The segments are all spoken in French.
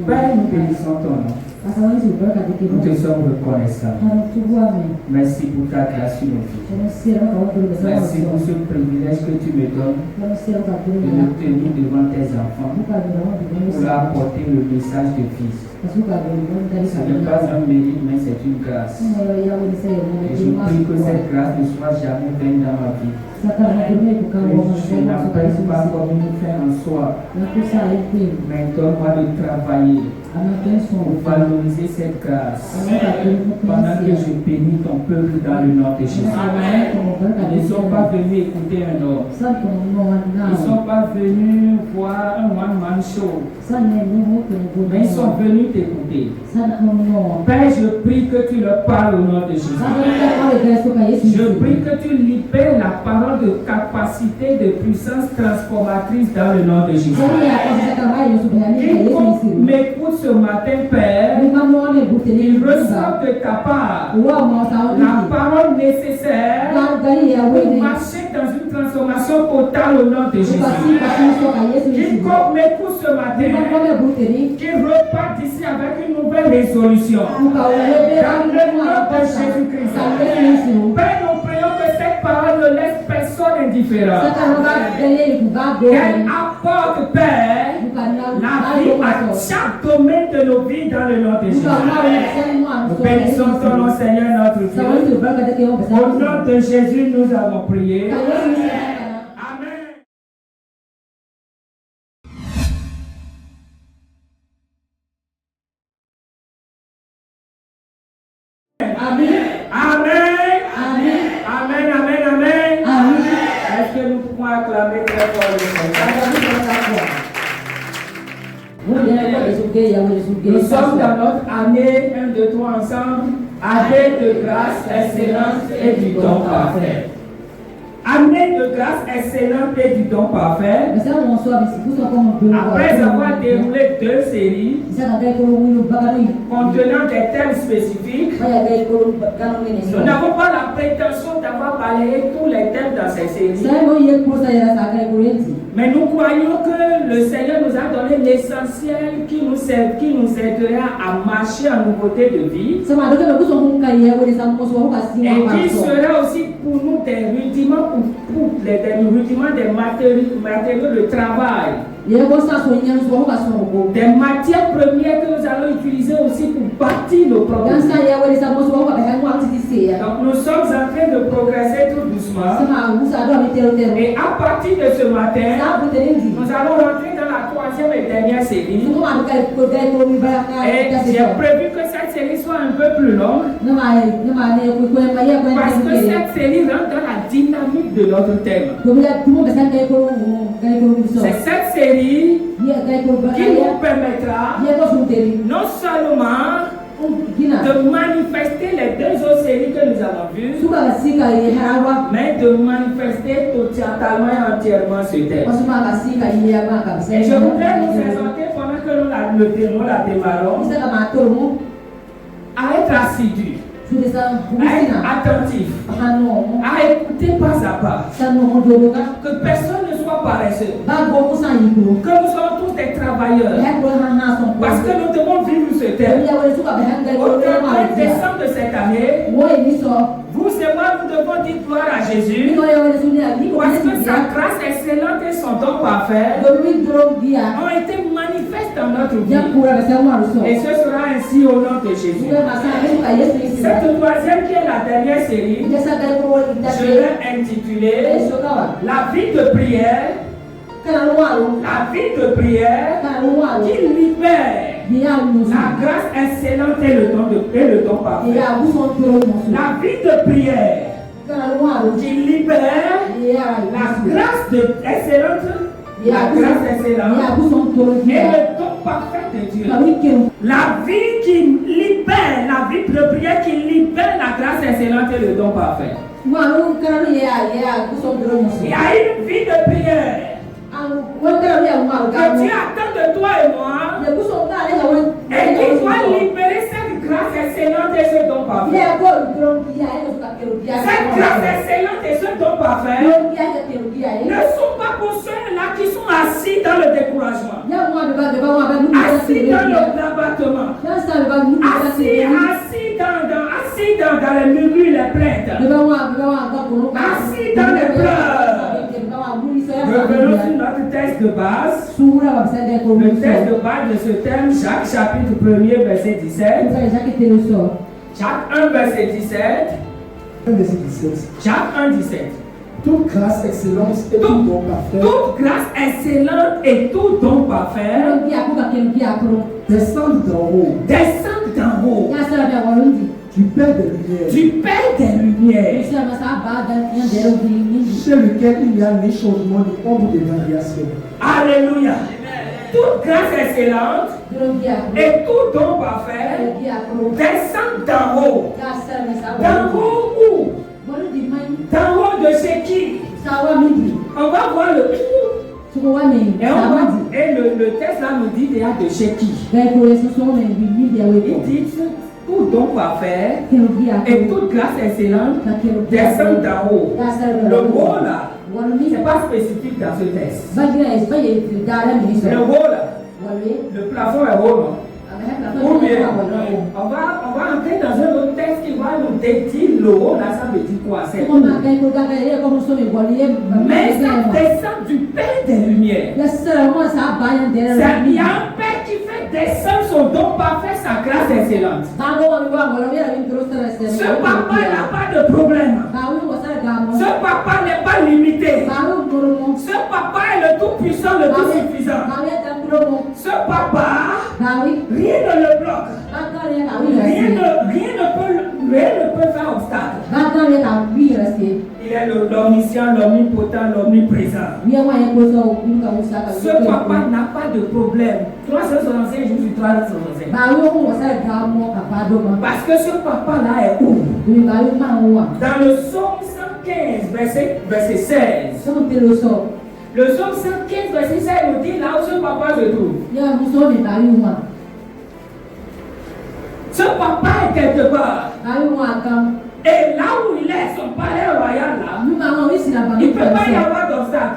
Père, nous bénissons ton nom. Nous te sommes reconnaissants. Merci pour ta grâce sur nos vies. Merci pour ce privilège que tu me donnes de me tenir devant tes enfants pour leur apporter le message de vie. Ce n'est pas un mérite, mais c'est une grâce. Et je prie que cette grâce ne soit jamais vaine dans ma vie. Je n'appelle pas comme une fin en soi, mais donne-moi de travailler pour valoriser cette grâce pendant que je bénis ton peuple dans le nom de Jésus. Ils ne sont pas venus écouter un homme. Ils ne sont pas venus voir un one-man show, mais ils sont venus t'écouter. Père, je prie que tu leur parles au nom de Jésus. Je prie que tu libères la parole de capacité, de puissance transformatrice dans le nom de Jésus. Quiconque m'écoute ce matin, Père, il reçoit de ta part la parole nécessaire pour marcher dans une transformation totale au nom de Jésus. Quiconque m'écoute ce matin, qu'il reparte ici avec une nouvelle résolution dans le nom de Jésus-Christ. Père, nous prions que cette parole ne laisse personne indifférent. Qu'elle apporte, Père, la vie à chaque domaine de nos vies dans le nom de Jésus. Nous bénissons ton nom, Seigneur, notre Dieu. Au nom de Jésus, nous avons prié. Amen. Amen. Amen. Amen. Amen. Amen. Est-ce que nous pouvons acclamer très fort le Seigneur? Nous sommes dans notre année 1, 2, 3 ensemble, année de grâce, excellence et du don parfait. Année de grâce excellente et du don parfait. Après avoir déroulé 2 séries contenant des thèmes spécifiques, nous n'avons pas la prétention d'avoir balayé tous les thèmes dans ces séries. Mais nous croyons que le Seigneur nous a donné l'essentiel qui nous aidera à marcher en nouveauté de vie. Et qui sera aussi pour nous des rudiments des matériaux de travail. Des matières premières que nous allons utiliser aussi pour bâtir nos programmes. Donc nous sommes en train de progresser tout doucement. Et à partir de ce matin, nous allons rentrer dans la 3e et dernière série. Et j'ai prévu que cette série soit un peu plus longue. Parce que cette série rentre dans la dynamique de notre thème. C'est cette série qui nous permettra non seulement de manifester les 2 autres séries que nous avons vues, mais de manifester totalement et entièrement ce thème. Et je voudrais nous présenter pendant que nous la démarrons à être assidus, à être attentif, à écouter pas à pas, que personne ne soit paresseux, que nous sommes tous des travailleurs, parce que nous devons vivre ce thème. Au 31 décembre de cette année, vous et moi, nous devons dire gloire à Jésus, parce que sa grâce excellente et son don parfait ont été manifestes dans notre vie. Et ce sera ainsi au nom de Jésus. Cette 3e qui est la dernière série, je l'ai intitulée La vie de prière. La vie de prière qui libère la grâce excellente et le don parfait. La vie de prière qui libère la grâce excellente, et le don parfait de Dieu. La vie qui libère, la vie de prière qui libère la grâce excellente et le don parfait. Il y a une vie de prière que Dieu attend de toi et moi, et qui doit libérer cette grâce excellente et ce don parfait. Cette grâce excellente et ce don parfait ne sont pas pour ceux-là qui sont assis dans le découragement. découragement. Assis dans l'abattement. Assis dans les murmures, les plaintes. Assis dans les pleurs. Revenons sur notre texte de base. Le texte de base de ce thème, Jacques chapitre 1er, verset 17. Jacques 1, verset 17. Jacques 1, 17. Toute grâce, excellence et tout don parfait. Toute grâce excellente et tout don parfait. Descendent d'en haut. Descendent d'en haut. Du Père des Lumières. Du Père des Lumières. Chez lequel il n'y a ni changement ni ombre de variation. Alléluia. Toute grâce excellente et tout don parfait descendent d'en haut. D'en haut où? D'en haut de chez qui? On va voir le et le texte là nous dit déjà de chez qui. Il dit tout don parfait et toute grâce excellente descend d'en haut. Le haut là, c'est pas spécifique dans ce texte. Le haut là, le plafond est haut, non? Ou bien, on va entrer dans un autre texte qui va nous dire le haut là, ça veut dire quoi? Mais ça descend du Père des Lumières. Il y a un Père qui fait descendre son don parfait, sa grâce excellente. Ce papa n'a pas de problème. Ce papa n'est pas limité. Ce papa est le tout-puissant, le tout-suffisant. Ce papa, rien ne le bloque. Rien ne peut faire obstacle. Il est l'omniscient, l'omnipotent, l'omniprésent. Ce papa n'a pas de problème. 365 jours sur 365. Parce que ce papa-là est où? Dans le psaume 115, verset 16. Le psaume 115, verset 16 nous dit là où ce papa se trouve. Ce papa est quelque part. Et là où il est, son palais royal là, il ne peut pas y avoir d'obstacle.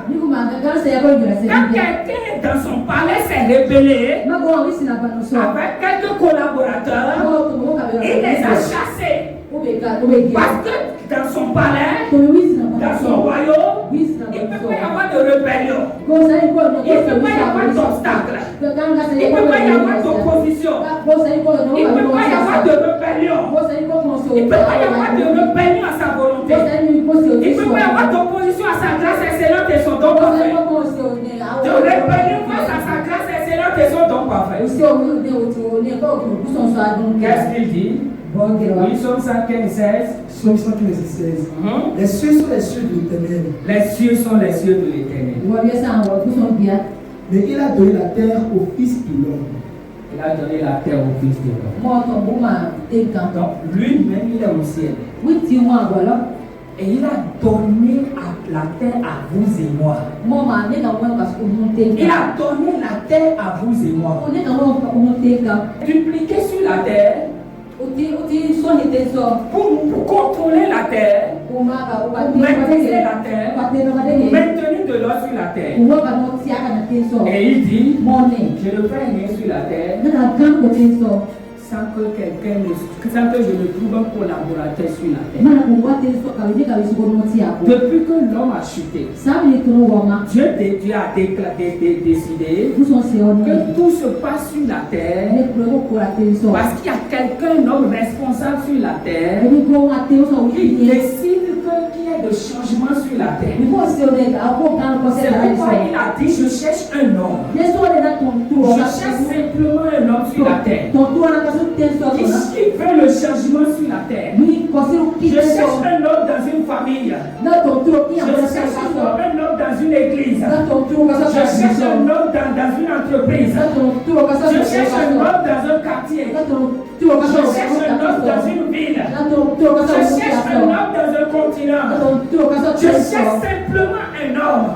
Quand quelqu'un dans son palais s'est rebellé avec quelques collaborateurs, il les a chassés. Parce que dans son palais, dans son royaume, il ne peut pas y avoir de rébellion. Il ne peut pas y avoir d'obstacle. Il ne peut pas y avoir d'opposition. Il ne peut pas y avoir de rébellion. Il ne peut pas y avoir de rébellion à sa volonté. Il ne peut pas y avoir d'opposition à sa grâce excellente et son don parfait. De rébellion face à sa grâce excellente et son don parfait. Qu'est-ce qu'il dit? Oui, Psaume 115, 16. Psaume 115, 16. Les cieux sont les cieux de l'Éternel. Les cieux sont les cieux de l'Éternel. Mais il a donné la terre au Fils de l'homme. Il a donné la terre au Fils de l'homme. Donc lui-même, il est au ciel. Et il a donné la terre à vous et moi. Il a donné la terre à vous et moi. Dupliquer sur la terre. Pour contrôler la terre, maîtriser la terre, maintenir de l'eau sur la terre. Et il dit, je ne fais rien sur la terre sans que je ne trouve un collaborateur sur la terre. Depuis que l'homme a chuté, Dieu a décidé que tout se passe sur la terre parce qu'il y a quelqu'un, un homme responsable sur la terre qui décide qu'il y ait de changement sur la terre. C'est pourquoi il a dit, je cherche un homme. Je cherche simplement un homme sur la terre qui veut le changement sur la terre. Je cherche un homme dans une famille. Je cherche un homme dans une église. Je cherche un homme dans une entreprise. Je cherche un homme dans un quartier. Je cherche un homme dans une ville. Je cherche un homme dans un continent. Je cherche simplement un homme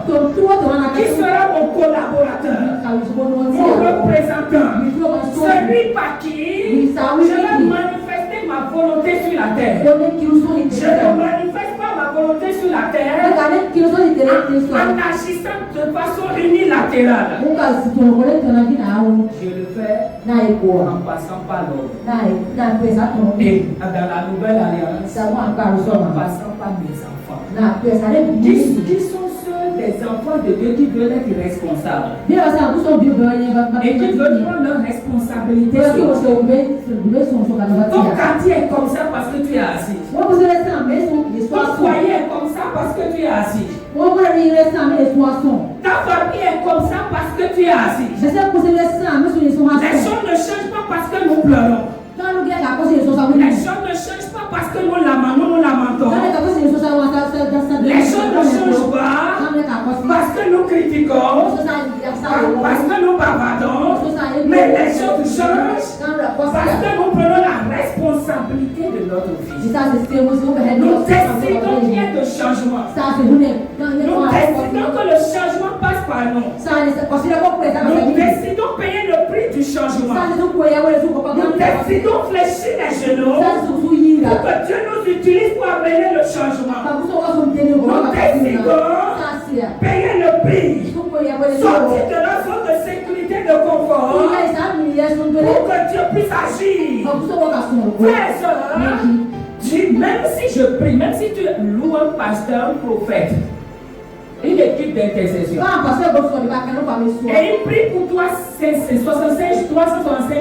qui sera mon collaborateur, mon représentant, celui par qui je vais manifester ma volonté sur la terre. Je ne manifeste pas ma volonté sur sur la terre en agissant de façon unilatérale. Je le fais en passant par l'ordre. Et dans la nouvelle alliance, en passant par mes enfants. Qui sont ceux des enfants de Dieu qui veulent être responsables et qui veulent prendre leur responsabilité sur eux. Ton quartier est comme ça parce que tu es assis. Ton foyer est comme ça parce que tu es assis. Ta famille est comme ça parce que tu es assis. Les choses ne changent pas parce que nous pleurons. Les choses ne changent pas parce que nous lamentons. Les choses ne changent pas parce que nous critiquons, parce que nous bavardons. Mais les choses changent parce que nous prenons la responsabilité de notre vie. Nous décidons qu'il y ait de changement. Nous décidons que le changement passe par nous. Nous décidons payer le prix du changement. Nous décidons fléchir les genoux pour que Dieu nous utilise pour amener le changement. Nous décidons payer le prix, sortir de notre zone de sécurité, de confort, pour que Dieu puisse agir. Frères et sœurs, même si je prie, même si tu loues un pasteur, un prophète, une équipe d'intercession, et il prie pour toi 365 jours sur 365,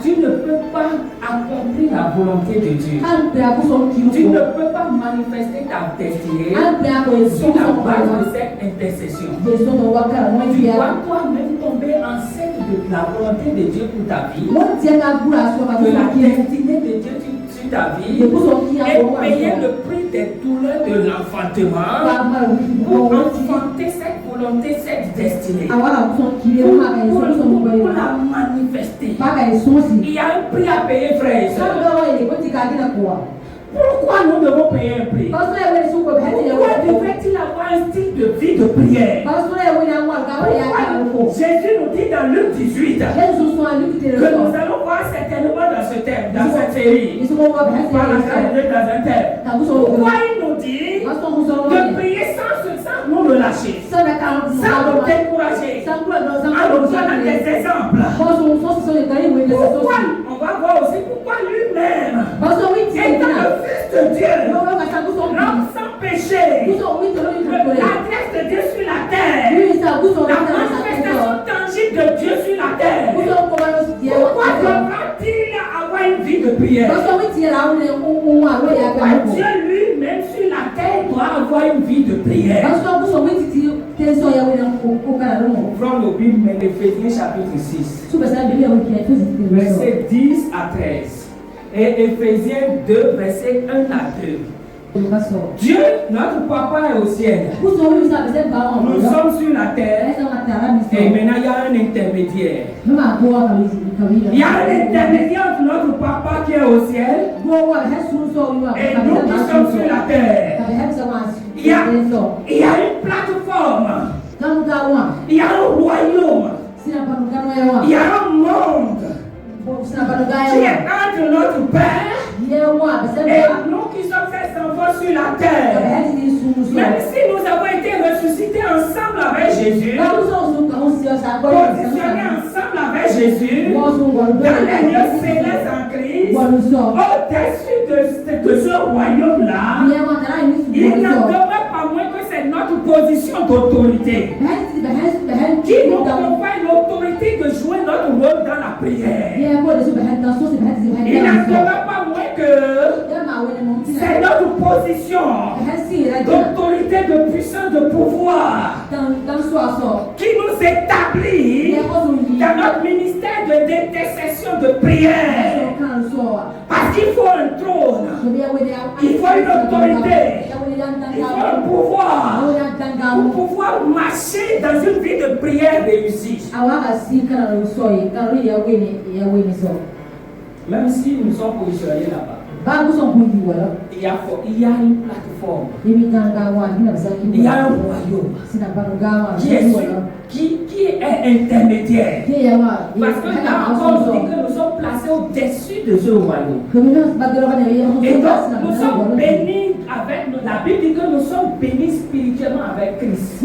tu ne peux pas accomplir la volonté de Dieu. Tu ne peux pas manifester ta destinée sur la base de cette intercession. Tu dois toi-même tomber enceinte de la volonté de Dieu pour ta vie, de la destinée de Dieu sur ta vie, et payer le prix des douleurs de l'enfantement pour enfanter cette volonté, cette destinée, pour la manifester. Il y a un prix à payer, frères et sœurs. Pourquoi nous devons payer un prix? Pourquoi devrait-il avoir un style de vie de prière? Jésus nous dit dans Luc 18 que nous allons voir certainement dans ce thème, dans cette série, par la grâce de Dieu dans un thème. Pourquoi il nous dit de prier sans nous relâcher, sans nous décourager, en nous donnant des exemples? Pourquoi? On va voir aussi pourquoi lui-même, étant le Fils de Dieu, l'homme sans péché, l'adresse de Dieu sur la terre, la manifestation tangible de Dieu sur la terre. Pourquoi devra-t-il avoir une vie de prière? Pourquoi Dieu lui-même sur la terre doit avoir une vie de prière? Ouvrons nos Bibles, Éphésiens chapitre 6, versets 10 à 13. Et Éphésiens 2, versets 1 à 2. Dieu, notre papa est au ciel. Nous sommes sur la terre. Et maintenant il y a un intermédiaire. Il y a un intermédiaire entre notre papa qui est au ciel et nous qui sommes sur la terre. Il y a une plateforme. Il y a un royaume. Il y a un monde qui est entre notre Père et nous qui sommes ses enfants sur la terre. Même si nous avons été ressuscités ensemble avec Jésus, positionnés ensemble avec Jésus, dans les lieux célestes en Christ, au-dessus de ce royaume-là, il n'en demeure pas moins que c'est notre position d'autorité qui nous confère l'autorité de jouer notre rôle dans la prière. Il n'en demeure pas moins que c'est notre position d'autorité, de puissance, de pouvoir qui nous établit dans notre ministère d'intercession, de prière. Parce qu'il faut un trône, il faut une autorité, il faut un pouvoir pour pouvoir marcher dans une vie de prière réussie. Même si nous sommes positionnés là-bas, il y a une plateforme, il y a un royaume qui est intermédiaire. Parce que là encore, on dit que nous sommes placés au-dessus de ce royaume. Et donc, nous sommes bénis avec nous. La Bible dit que nous sommes bénis spirituellement avec Christ.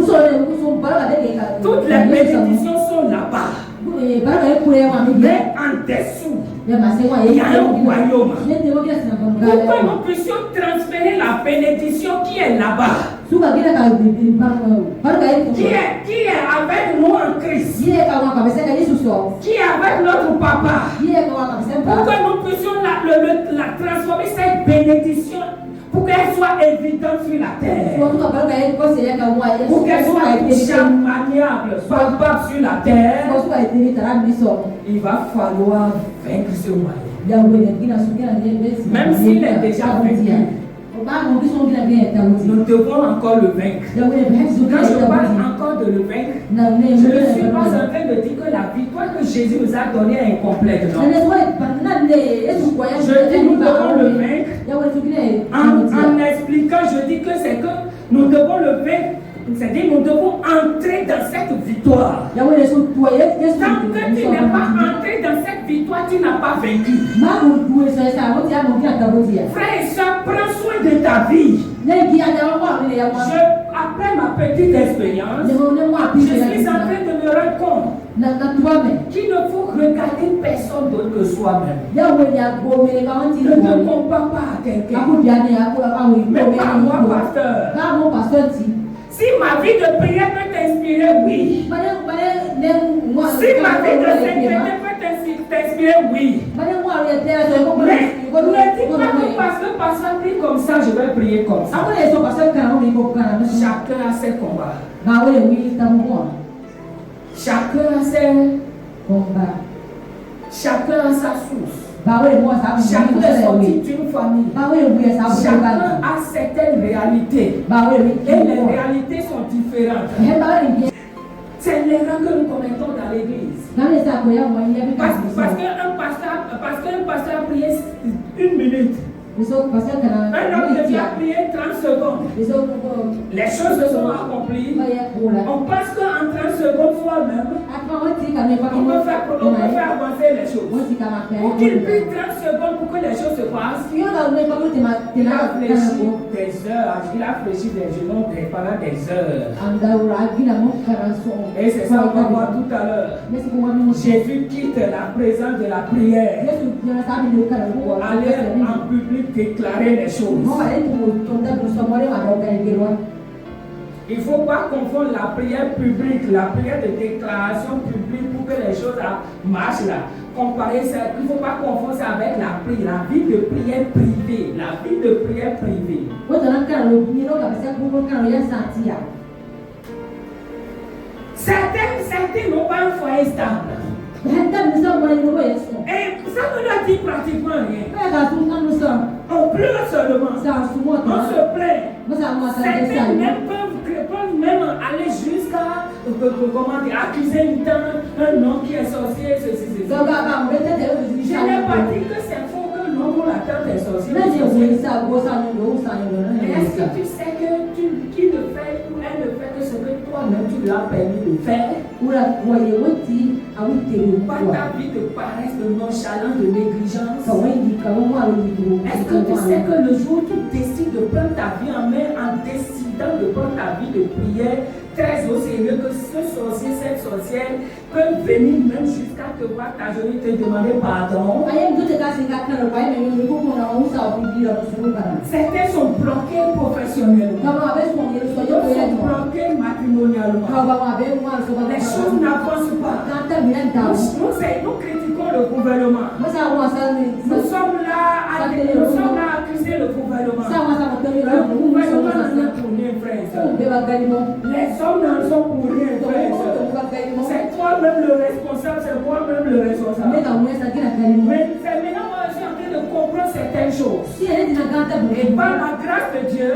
Toutes les bénédictions sont là-bas. Mais en dessous, il y a un royaume. Pourquoi nous puissions transférer la bénédiction qui est là-bas? Qui est avec nous en Christ? Qui est avec notre papa? Pourquoi nous puissions la transformer, cette bénédiction, pour qu'elle soit évidente sur la terre? Pour qu'elle soit maniable, palpable sur la terre, il va falloir vaincre ce royaume. Même s'il est déjà vaincu, nous devons encore le vaincre. Quand je parle encore de le vaincre, je ne suis pas en train de dire que la victoire que Jésus nous a donnée est incomplète. Non. Je dis nous devons le vaincre. En expliquant, je dis que c'est que nous devons le vaincre. C'est-à-dire nous devons entrer dans cette victoire. Tant que tu n'es pas entré dans cette victoire, tu n'as pas vaincu. Frère et soeur, prends soin de ta vie. Après ma petite expérience, je suis en train de me rendre compte qu'il ne faut regarder personne d'autre que soi-même. Ne te compare pas à quelqu'un. Même pas moi, pasteur. Si ma vie de prière peut t'inspirer, oui. Si ma vie de sainteté peut t'inspirer, oui. Mais ne dis pas que parce que pasteur prie comme ça, je vais prier comme ça. Chacun a ses combats. Chacun a ses combats. Chacun a sa source. Chacun est sorti d'une famille. Chacun a certaines réalités. Et les réalités sont différentes. C'est l'erreur que nous commettons dans l'église. Parce qu'un pasteur a prié 1 minute. Un homme de Dieu a prié 30 secondes. Les choses se sont accomplies. On pense qu'en 30 secondes soi-même, on peut faire avancer les choses. Pour qu'il prie 30 secondes pour que les choses se passent, il a fléchi des heures. Il a fléchi des genoux pendant des heures. Et c'est ça qu'on va voir tout à l'heure. Jésus quitte la présence de la prière pour aller en public déclarer les choses. Il ne faut pas confondre la prière publique, la prière de déclaration publique pour que les choses marchent là. Comparer ça, il ne faut pas confondre ça avec la vie de prière privée. La vie de prière privée. Certains n'ont pas un foyer stable. Et ça ne leur dit pratiquement rien. On pleure seulement. On se plaint. Certains même peuvent même aller jusqu'à accuser un homme qui est sorcier, ceci. Je n'ai pas dit que c'est faux que l'homme ou la tante est sorcier. Mais est-ce que tu sais que qui le fait ou elle ne fait que ce que toi-même tu lui as permis de faire? Pas ta vie de paresse, de nonchalance, de négligence. Est-ce que tu sais que le jour où tu décides de prendre ta vie en main en décidant de prendre ta vie de prière très au sérieux, que ce sorcier, cette sorcière peut venir même jusqu'à te voir ta journée te demander pardon? Certains sont bloqués professionnellement. Ils sont bloqués matrimonialement. Les choses n'avancent pas. Nous critiquons le gouvernement. Nous sommes là à accuser le gouvernement. Le gouvernement n'en est pour rien, frère. Les hommes n'en sont pour rien, frère. C'est toi-même le responsable, c'est moi-même le responsable. Mais c'est maintenant moi je suis en train de comprendre certaines choses. Et par la grâce de Dieu,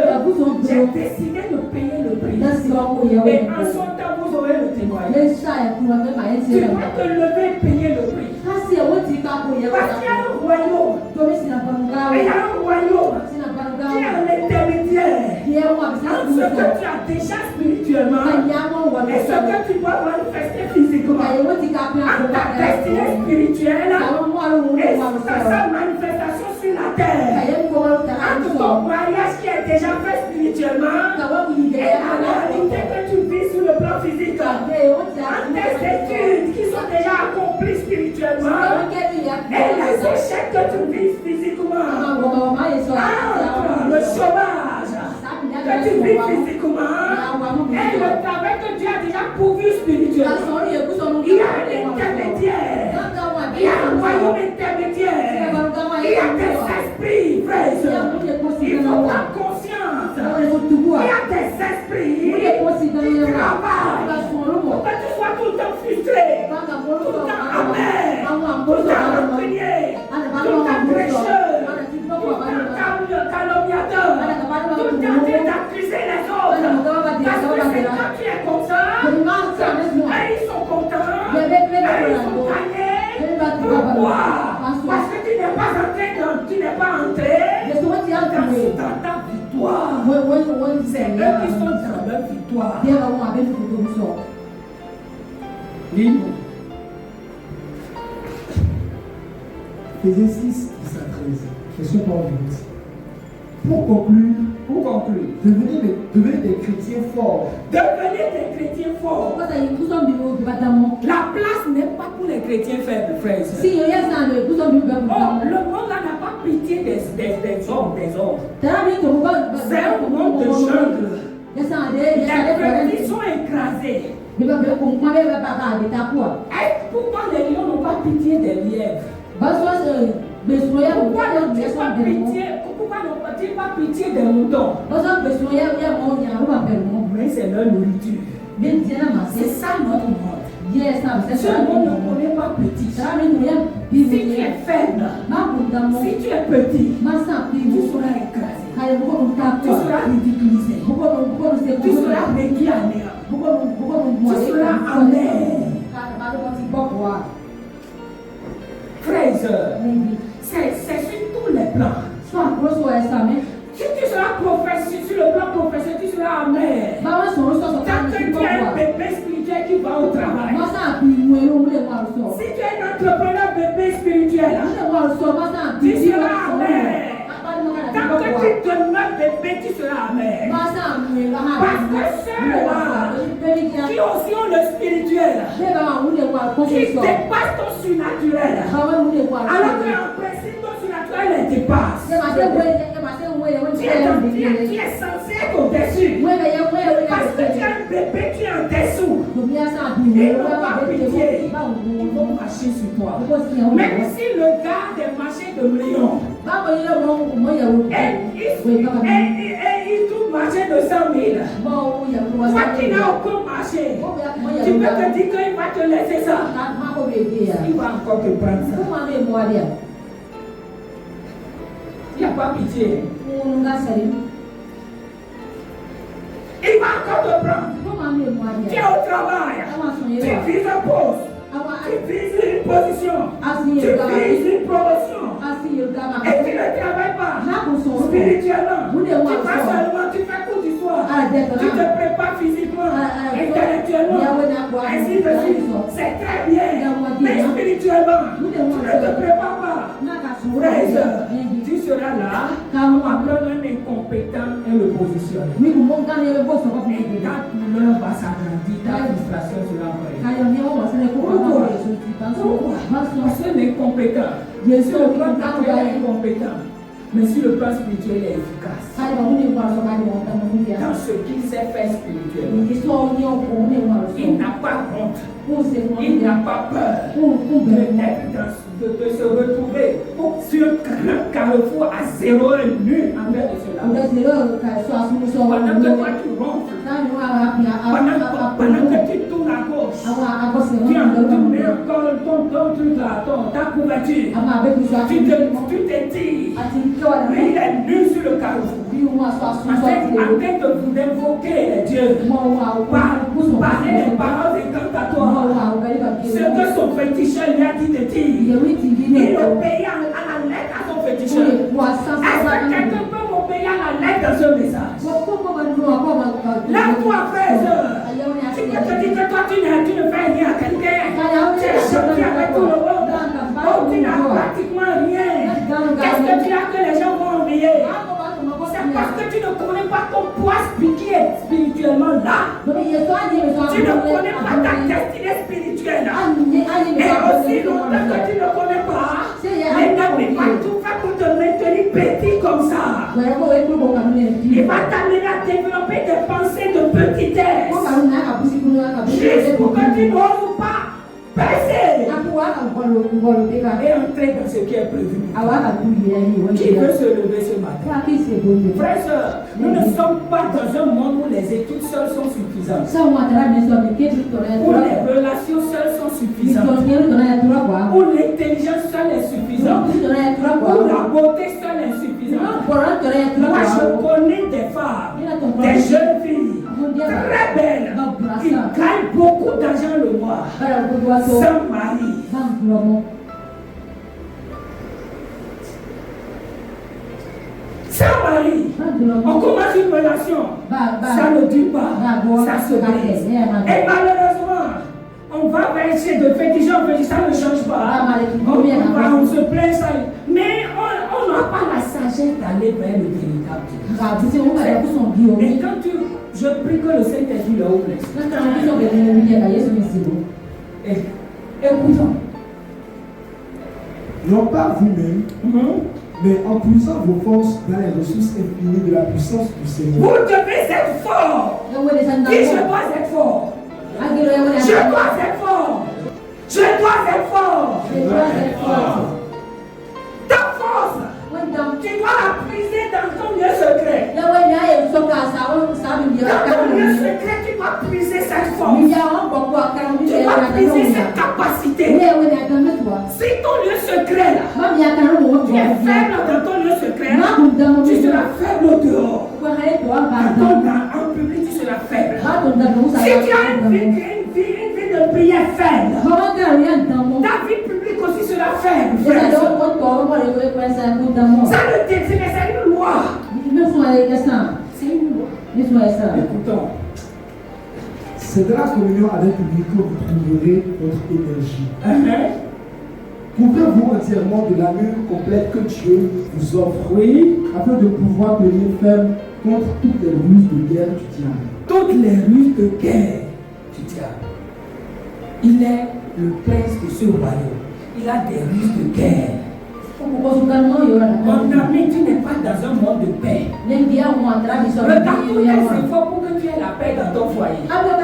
j'ai décidé de payer le prix. Et en son temps, vous aurez le témoignage. Tu vas te lever et payer le prix. Parce qu'il y a un royaume. Il y a un royaume qui est en intermédiaire entre ce que tu as déjà spirituellement et ce que tu dois manifester physiquement. Entre ta destinée spirituelle et sa manifestation sur la terre. Entre ton mariage qui est déjà fait spirituellement, et la réalité que tu vis sur le plan physique, en tes études qui sont déjà accomplies spirituellement, et les échecs que tu vis physiquement, le chômage que tu vis physiquement, et le travail que Dieu a déjà pourvu spirituellement, il y a un intermédiaire, il y a un royaume intermédiaire, il y a des esprits, frères. Il faut prendre conscience. Il y a des esprits qui travaillent pour que tu sois tout le temps frustré, tout le temps amer, tout le temps rancunier, tout le temps prêcheur, tout le temps calomniateur, tout le temps en train d'accuser les autres. Parce que c'est quand tu es comme ça, ils sont contents, ils sont gagnés. Pourquoi? Parce que tu n'es pas entré dans ta victoire. C'est eux qui sont dans leur victoire. Libre. Éphésiens 6, 10 à 13. Question pour minute. Pour conclure, devenez des chrétiens forts. Devenez des chrétiens forts. La place n'est pas pour les chrétiens faibles, frères. Le monde là n'a pas pitié des hommes. C'est un monde de jungle. Les petits sont écrasés. Pourquoi les lions n'ont pas pitié des lièvres? Pourquoi n'ont-ils pas pitié des moutons? Mais c'est leur nourriture. C'est ça notre monde. Ce monde ne connaît pas petit. Si tu es faible, si tu es petit, tu seras écrasé. Tu seras ridiculisé. Tu seras réduit à néant. Tu seras amer. Frères, c'est sur tous les plans. Si tu seras professeur, sur le plan professionnel, tu seras amer. Tant que tu es un bébé spirituel qui va au travail. Si tu es un entrepreneur bébé spirituel, tu seras amer. Tant que tu demeures bébé, tu seras amer. Parce que ceux-là qui aussi ont le spirituel, qui dépassent ton surnaturel, alors qu'en principe ton surnaturel les dépasse. Tu es censé être au-dessus. Parce que tu es un bébé, tu es en dessous. Ils n'ont pas pitié. Ils vont marcher sur toi. Même si le gars des marchés de Lyon, et il trouve marché de 100 000. Toi qui n'as aucun marché, tu peux te dire qu'il va te laisser ça. Il va encore te prendre ça. Il n'y a pas pitié. Il va encore te prendre. Tu es au travail. Tu vises un poste. Tu vises une position. Tu vises une promotion. Et tu ne travailles pas spirituellement. Tu vas seulement, tu fais cours du soir. Tu te prépares physiquement, intellectuellement, ainsi de suite. C'est très bien. Mais spirituellement, tu ne te prépares pas. Frère, tu seras là, on va prendre un incompétent et le positionner. Et ta douleur va s'agrandir, ta frustration sera vraie. Pourquoi? Parce que l'incompétent, bien sûr, le plan naturel est incompétent, mais sur le plan spirituel, il est efficace. Dans ce qu'il sait faire spirituellement, il n'a pas honte, il n'a pas peur de se retrouver sur un carrefour à 0 et nu en train de se laver. Pendant que toi tu ronfles, pendant que tu tournes à gauche, tu mets encore ton truc là, ta couverture, tu t'étires, mais il est nu sur le carrefour. En train de vous invoquer Dieu par les paroles incantatoires. Ce que son féticheur lui a dit de dire, il obéit à la lettre à son féticheur. Est-ce que quelqu'un peut m'obéir à la lettre dans ce message? Lève-toi, frère. Tu peux te dire que toi tu ne fais rien à quelqu'un. Tu es choqué avec tout le monde. Oh, tu n'as pratiquement rien. Qu'est-ce que tu as que les gens vont oublier? Tu ne connais pas ta destinée spirituelle. Et aussi longtemps que tu ne connais pas, l'ennemi va tout faire pour te maintenir petit comme ça. Il va t'amener à développer des pensées de petitesse. Juste pour que tu n'oses pas percer et entrer dans ce qui est prévu. Qui veut se lever ce matin? Frères et sœurs, nous ne sommes pas dans un monde où les études seules sont suffisantes. Où les relations seules sont suffisantes. Où l'intelligence seule est suffisante. Où la beauté seule est suffisante. Moi, je connais des femmes, des jeunes filles très belles qui gagnent beaucoup d'argent le mois sans mari. Sans mari, on commence une relation, ça ne dure pas, ça se brise. Et malheureusement, on va essayer de féticher, ça ne change pas. On se plaint, ça. Mais on n'a pas la sagesse d'aller vers le véritable Dieu. Et quand je prie que le Saint-Esprit le ouvre. Écoutons. Non pas vous-même, mais en puisant vos forces dans les ressources infinies de la puissance du Seigneur. Vous devez être fort. Dis, je dois être fort. Je dois être fort. Je dois être fort. Ta force, tu dois la puiser dans ton lieu secret. Dans ton lieu secret, tu dois puiser cette force. Tu dois puiser cette capacité. Si ton lieu secret là, tu es faible dans ton lieu secret, tu seras faible au dehors. En public, tu seras faible. Si tu as une vie de prière faible, ta vie publique aussi sera faible. Ça ne c'est une loi. C'est une loi. Écoutons. C'est dans la communion avec lui que vous trouverez votre énergie. Couvrez-vous entièrement de l'armure complète que Dieu vous offre, afin de pouvoir tenir ferme contre toutes les ruses de guerre du diable. Toutes les ruses de guerre du diable. Il est le prince de ce royaume. Il a des ruses de guerre. Mon ami, tu n'es pas dans un monde de paix. Regarde tous tes efforts pour que tu aies la paix dans ton foyer. Regarde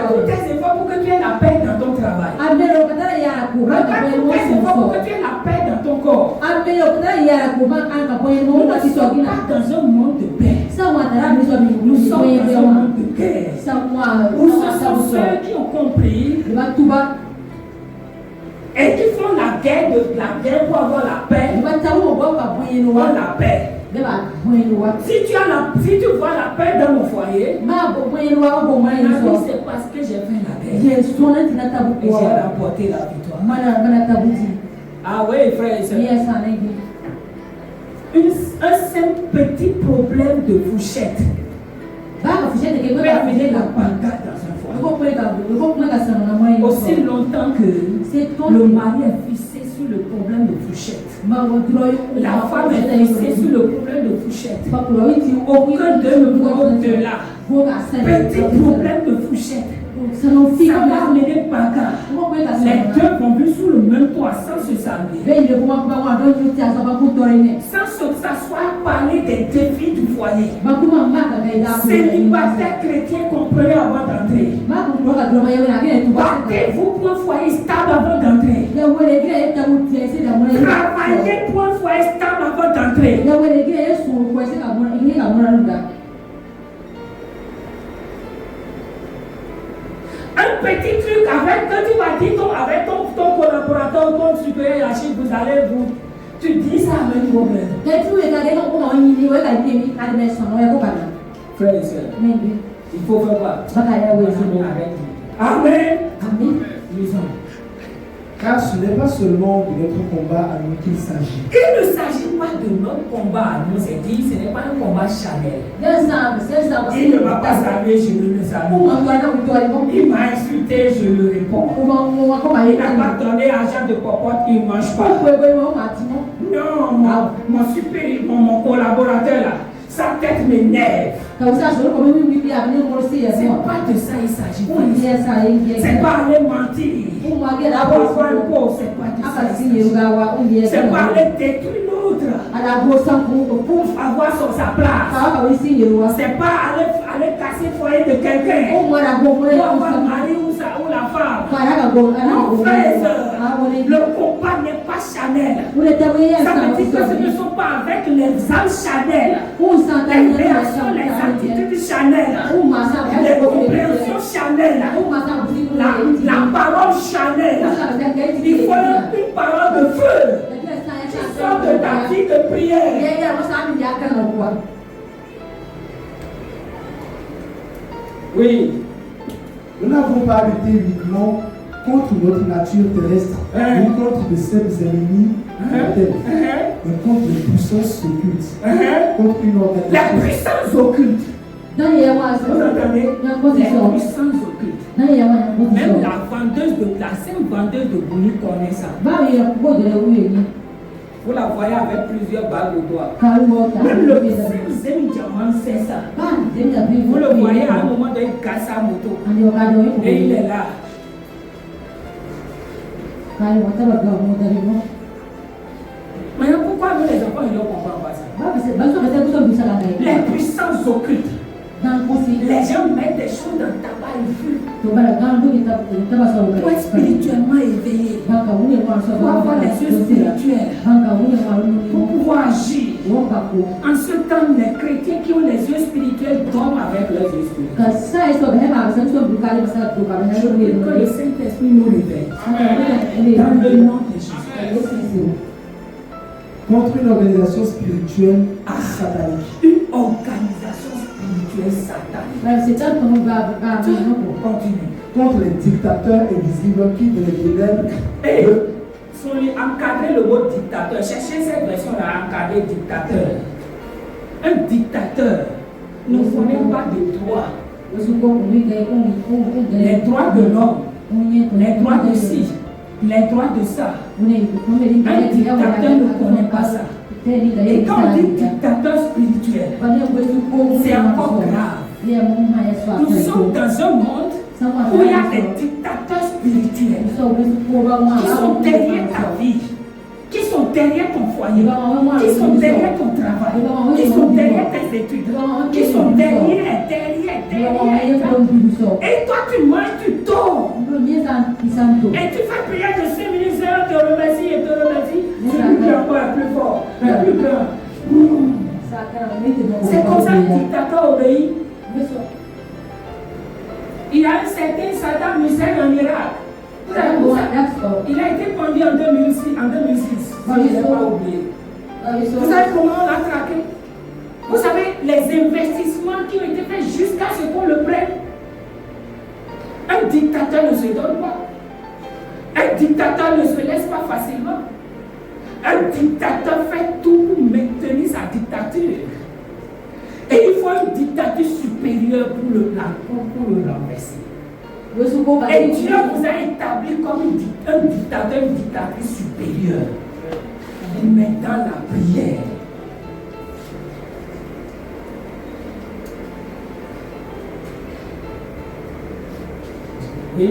tous tes efforts pour que tu aies la paix dans ton travail. Regarde tous tes efforts pour que tu aies la paix dans ton corps. Nous ne sommes pas dans un monde de paix. Nous sommes dans un monde de guerre. Où ce sont ceux qui ont compris et qui font la guerre pour avoir la paix. Pour la paix. Si tu vois la paix dans mon foyer, c'est parce que j'ai fait la guerre. Et j'ai remporté la victoire. Ah oui, frère et soeur. Un simple petit problème de fourchette peut amener la pancarte dans un foyer. Aussi longtemps que le mari est fixé sur le problème de fourchette, la femme est fixée sur le problème de fourchette, aucun d'eux ne voit au-delà. Petit problème de fourchette, ça va amener pancarte. Les deux vont vivre sous le même toit sans se saluer, sans s'asseoir, parler des défis du foyer. Célibataires chrétiens, comprenez avant d'entrer. Battez-vous pour un foyer stable avant d'entrer. Travaillez pour un foyer stable avant d'entrer. Un petit truc avec que tu vas dire avec ton collaborateur, ton supérieur hiérarchique, vous allez vous. Tu dis ça avec problème. Frère et soeur, il faut faire quoi? Amen. Lisons. Car ce n'est pas seulement de notre combat à nous qu'il s'agit. Il ne s'agit pas de notre combat à nous, c'est dit, ce n'est pas un combat charnel. Il ne m'a pas salué, je ne le salue. Il m'a insulté, je le réponds. Il n'a pas donné argent de popote, il ne mange pas. Non, mon supérieur, mon collaborateur là, sa tête m'énerve. pas de ça il s'agit. C'est pas aller mentir. Avoir un pot, c'est pas de ça il s'agit. C'est pas aller détruire l'autre pour avoir sa place. C'est pas aller casser le foyer de quelqu'un pour avoir le mari ou la femme. Non, frères et sœurs, le combat n'est pas charnel. Ça veut dire que ce ne sont pas avec les âmes charnelles, les réactions, les attitudes charnelles, les compréhensions charnelles, la parole charnelle. Il faut une parole de feu qui sort de ta vie de prière. Oui. Nous n'avons pas été uniquement contre notre nature terrestre, ni contre de ses ennemis mortels, mais contre les puissances occultes, contre une organisation. La puissance occulte. Vous entendez? Les puissances occultes. Même la scène vendeuse de bouillie connaît ça. Vous la voyez avec plusieurs bagues au doigt. Même le Zem Diamant sait ça. Vous le voyez à un moment donné, il casse sa moto. Et il est là. Mais pourquoi nous les enfants ils ne comprennent pas ça? Les puissances occultes. Les gens mettent des choses dans le tabac et fument. Pour être spirituellement éveillé, pour avoir les yeux spirituels, pour pouvoir agir. En ce temps, les chrétiens qui ont les yeux spirituels dorment avec leurs yeux spirituels. Je prie que le Saint-Esprit nous réveille. Dans le nom de Jésus. Contre une organisation spirituelle satanique. Une organisation spirituelle satanique. Continue. Contre les dictateurs invisibles qui de les ténèbres. Encadrer le mot dictateur. Cherchez cette version-là, encadrer dictateur. Un dictateur ne connaît pas de droits. Les droits de l'homme, les droits de ci, les droits de ça. Un dictateur ne connaît pas ça. Et quand on dit dictateur spirituel, c'est encore grave. Nous sommes dans un monde où il y a des dictateurs spirituels qui sont derrière ta vie, qui sont derrière ton foyer, qui sont derrière ton travail, qui sont derrière tes études, qui sont derrière. Et toi tu manges, tu dors. Et tu fais prière de 5 minutes, Seigneur te remercie et te remercie. Celui qui est encore plus fort, le plus grand. C'est comme ça que le dictateur obéit. Il y a un certain Saddam Hussein en Irak. Vous avez vu ça? Il a été conduit en 2006. Je n'ai pas oublié. Vous savez comment on l'a traqué? Vous savez les investissements qui ont été faits jusqu'à ce qu'on le prenne? Un dictateur ne se donne pas. Un dictateur ne se laisse pas facilement. Un dictateur fait tout pour maintenir sa dictature. Et il faut une dictature supérieure pour le renverser. Et Dieu vous a établi comme un dictateur, une dictatrice supérieure. Mais dans la prière. Oui.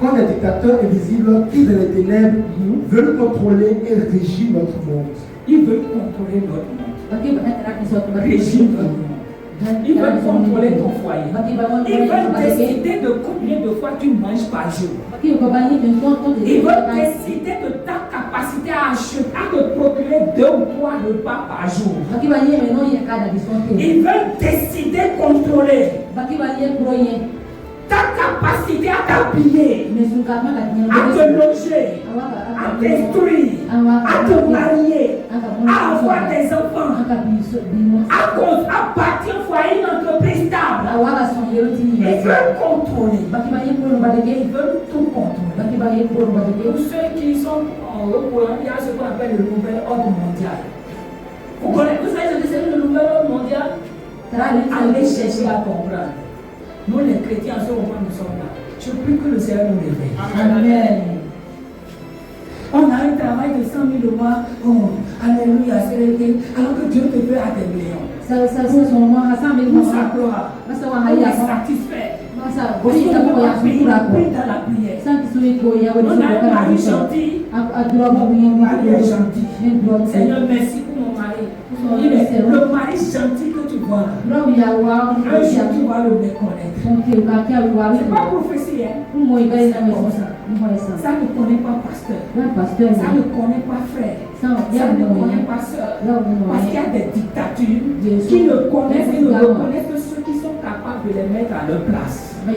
Quand les dictateurs invisibles qui de les ténèbres veulent contrôler et régir notre monde. Ils veulent contrôler notre monde. Régir notre monde. Ils veulent contrôler ton foyer. Ils veulent décider de combien de fois tu manges par jour. Ils veulent décider de ta capacité à acheter, à te procurer 2 ou 3 repas par jour. Ils veulent décider de contrôler ta capacité à t'habiller, à te loger, à t'instruire, à te marier, à avoir des enfants, à bâtir un foyer, une entreprise stable. Ils veulent contrôler. Ils veulent tout contrôler. Pour ceux qui sont au courant, il y a ce qu'on appelle le nouvel ordre mondial. Vous savez ce que c'est le nouvel ordre mondial? Allez chercher à comprendre. Nous les chrétiens, en ce moment, nous sommes là. Je prie que le Seigneur nous réveille. Amen. On a un travail de 100 000 mois. Oh, alléluia, c'est réglé. Alors que Dieu te veut à des millions. Pour sa gloire. Pour les satisfaire. Parce qu'on ne peut pas payer dans la prière. On a un mari gentil. Mon mari est gentil. Seigneur, merci pour mon mari. Il est le mari gentil que tu vois. Un jour, tu vas le méconnaître. C'est pas prophétie, hein? C'est comme ça. Ça ne connaît pas pasteur. Ça ne connaît pas frère. Ça ne connaît pas soeur. Parce qu'il y a des dictatures qui ne connaissent et ne reconnaissent que ceux qui sont capables de les mettre à leur place. Tant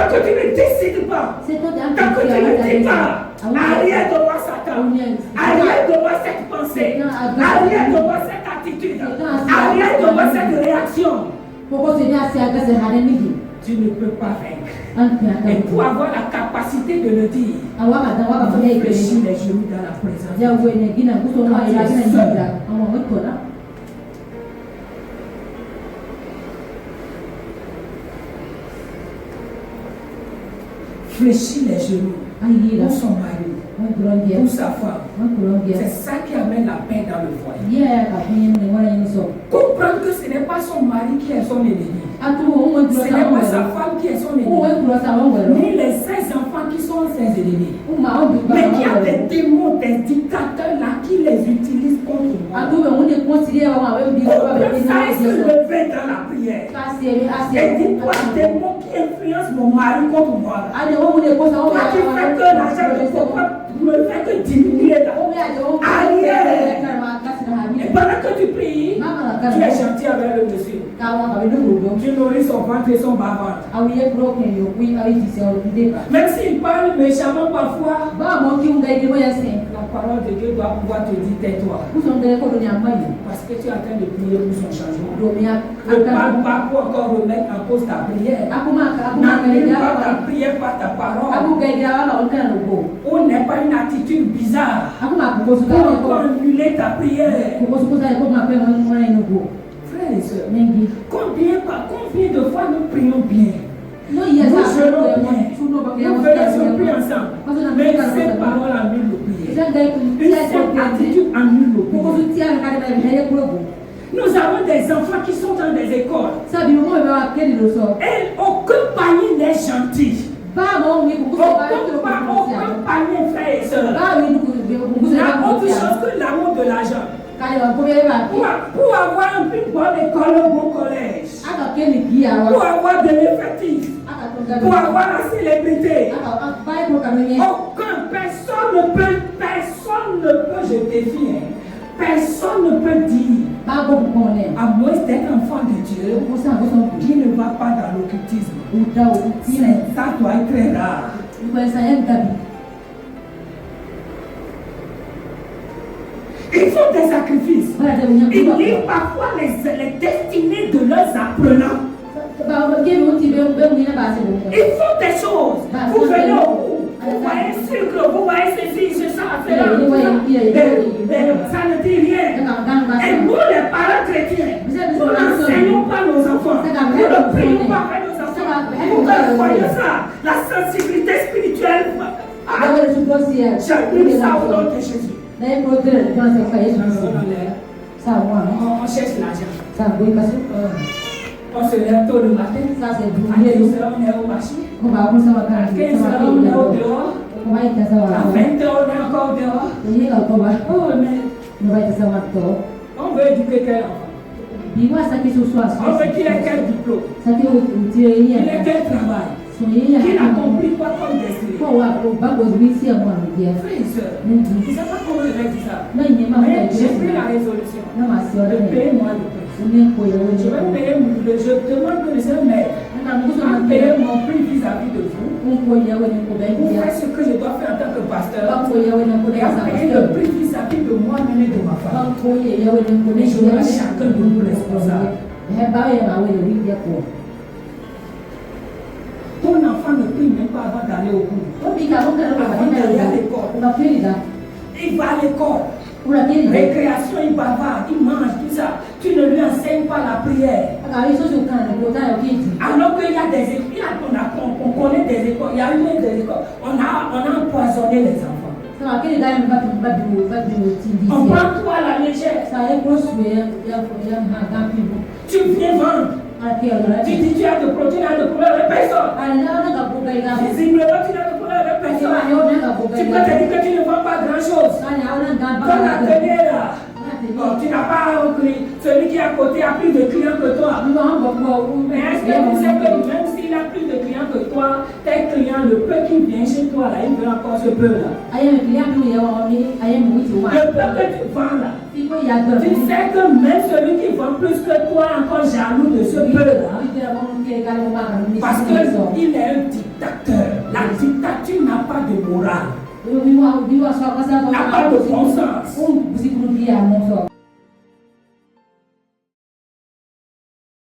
que tu ne décides pas, tant que tu ne dis pas, arrière devant Satan, arrière devant cette pensée, arrière devant cette attitude, arrière devant cette réaction, tu ne peux pas vaincre. Et pour avoir la capacité de le dire, fléchis les genoux dans la présence. Fléchis les genoux pour son mari, pour sa femme. C'est ça qui amène la paix dans le foyer. Comprendre que ce n'est pas son mari qui est son ennemi. Ce n'est pas sa femme qui est son ennemi. Ni les 16 enfants qui sont ses ennemis. Mais il y a des démons, des dictateurs là qui les utilisent contre moi. On peut se lever dans la prière. Et dis-toi, démon qui influence mon mari contre moi. Toi qui fais que l'argent me fait que diminuer là. Arrière. Et pendant que tu pries, tu es gentil avec le monsieur. Tu nourris son ventre et son bas-ventre. Même s'il parle méchamment parfois, la parole de Dieu doit pouvoir te dire tais-toi. Parce que tu es en train de prier pour son changement. Ne parle pas pour encore remettre en cause ta prière. N'annule pas ta prière par ta parole. On n'est pas une attitude bizarre pour encore annuler ta prière. Frères et sœurs, combien de fois nous prions bien? Nous jeûnons bien. Nous faisons plus ensemble. Mais cette parole annule le prière. Une seule attitude annule le prière. Nous avons des enfants qui sont dans des écoles. Et aucun panier n'est gentil. Aucun panier, frères et sœurs. La autre chose que l'amour de l'argent. Pour avoir une bonne école, un bon collège, pour avoir de l'effectif, pour avoir la célébrité, personne ne peut, je défie, personne ne peut dire, à moins d'être enfant de Dieu, qui ne va pas dans l'occultisme. Ça doit être très rare. Ils font des sacrifices. Ils livrent parfois les destinées de leurs apprenants. Ils font des choses. Vous venez au cours, vous voyez sucre, vous voyez ceci, c'est ça, c'est là. Ça ne dit rien. Et nous, les parents chrétiens, nous n'enseignons pas nos enfants. Nous ne prions pas avec nos enfants. Vous voyez ça, la sensibilité spirituelle. J'annule ça au nom de Jésus. On cherche l'argent. On se lève tôt le matin. À 15h, on est au marché. À 15h, on est au dehors. À 20h, on est encore dehors. Oh, mais on veut éduquer quel enfant? On veut qu'il ait quel diplôme? Il ait quel travail? Qu'il n'accomplit pas comme destinée. Frères et sœurs, je ne sais pas comment je vais dire ça. Mais j'ai pris la résolution de payer moins de prix. Je vais payer, je demande que le Seigneur m'aide à payer mon prix vis-à-vis de vous. Pour faire ce que je dois faire en tant que pasteur. Et à payer le prix vis-à-vis de moi-même et de ma femme. Et je rends chacun de nous responsable. Ton enfant ne prie même pas avant d'aller au cours. Avant d'aller à l'école. Il va à l'école. Récréation, il bavarde, il mange, tout ça. Tu ne lui enseignes pas la prière. Alors qu'il y a des écoles, on connaît des écoles, il y a eu des écoles. On a empoisonné les enfants. On prend tout à la légère. Tu viens vendre. Tu dis tu as de problème avec personne. Visiblement, tu n'as de problème avec personne. Tu peux te dire que tu ne vends pas grand-chose. Ton atelier là. Oh, tu n'as pas repris. Celui qui est à côté a plus de clients que toi. Mais est-ce que tu sais que même s'il a plus de clients que toi, tes clients, le peu qui vient chez toi, là, il veut encore ce peu là. Le peu que tu vends là. Tu sais que même celui qui vend plus que toi est encore jaloux de ce peu là. Parce qu'il est un dictateur. La dictature n'a pas de morale. N'a pas de bon sens.